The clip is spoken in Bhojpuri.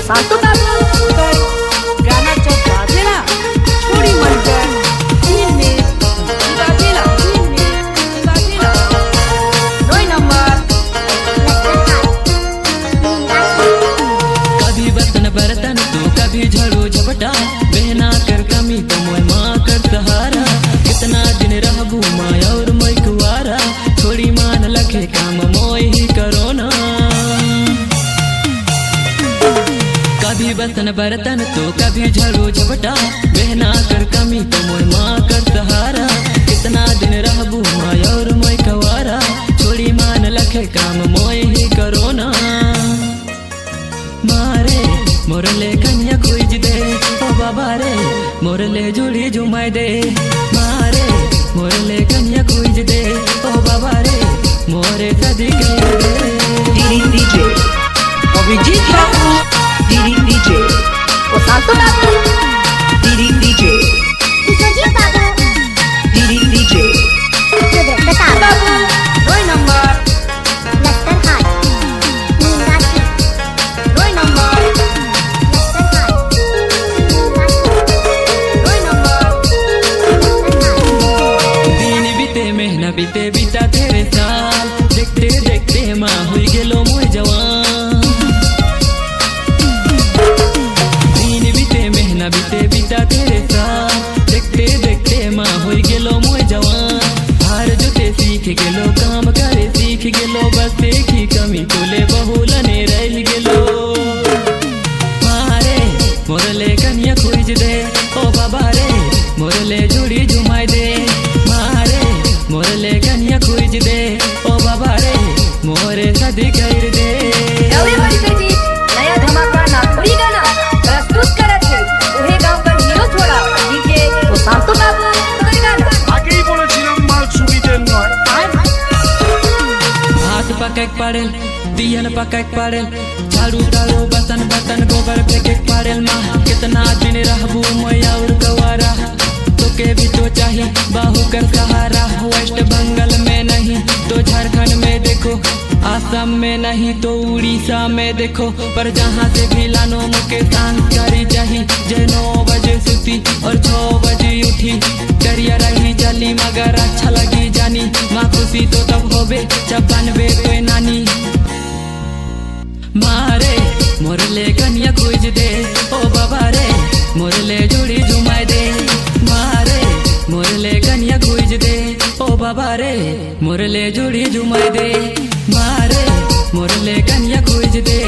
शांतो बाबू गाना जब बाजेला छोड़ी मन कर दिल में बाजेला रोई नंबर कभी बर्तन बर्तन तो कभी झड़ो झपटा बहना कर कमी तो मोय माँ कर सहारा कितना दिन रहबू माँ और मैं कुआरा थोड़ी मान लखे काम मोय ही करो ना कभी बर्तन बर्तन तो कभी झड़ो झपटा बहना कर कमी तो मोय माँ कर सहारा कितना दिन रहबू माँ और मैं कुआरा थोड़ी मान लखे काम मोय ही करो ना मारे मोरले कन्या खोज दे ओ बाबा रे मोरले जोड़ी जुमाई दे मारे मोरले कन्या खोज दे ओ बाबा रे मोरे सदी कर दे डीजे अभिजीत बाबू डीजे ओ शांतो बाबू डीजे विश्वजीत बाबू डीजे प्रताप बाबू रोई नंबर लश्कर खान नीमराठी रोई नंबर लश्कर दिन बीते महीना बीते बीता तेरे साल देखते देखते माँ हुई गेलो मोय जवान दिन बीते महीना बीते बीता तेरे साल देखते देखते माँ हुई गेलो मोय जवान हार जोते सीख गेलो काम करे सीख गेलो बस देखी कमी तोले बहुलने रह गेलो मारे मोरले कन्या खोज दे ओ बाबा रे मोरले जोड़ी जुमाई दे मारे मोरले कन्या खोज दे ओ बाबा रे मोरे सदी कर दे एवरीबॉडी बेटी नया धमाका नागपुरी गाना प्रस्तुत करत है ওহে গাঁও का हीरो छोड़ा डीजे ओ शांतो बाबू गाना আগেই বলেছিলাম মাল চুরিদের নয় हाथ पकड़ पड़ेल दियन पकड़ पड़ेल झाड़ू तारो बतन बतन गोबर फेंके पड़ेल माँ कितना दिन रहबू मैं और गवारा तोके भी तो चाहिए बाहू कर सहारा वेस्ट बंगाल में नहीं तो झारखंड में देखो आसाम में नहीं तो उड़ीसा में देखो पर जहाँ से भी लानो मुके सांस्कारी चाहिए जे 9 बजे सुती और 6 बजे उठी करिया रही चली मगर अच्छा लगी जानी माँ खुशी तो तब होबे जब बनबे तो नानी मारे मोरले कन्या खोज दे ओ बाबा रे मोरले जोड़ी जुमाई दे मारे मोरले कन्या खोज दे ओ बाबा रे मोरले जोड़ी जुमाई दे मारे मोरले कन्या खोज दे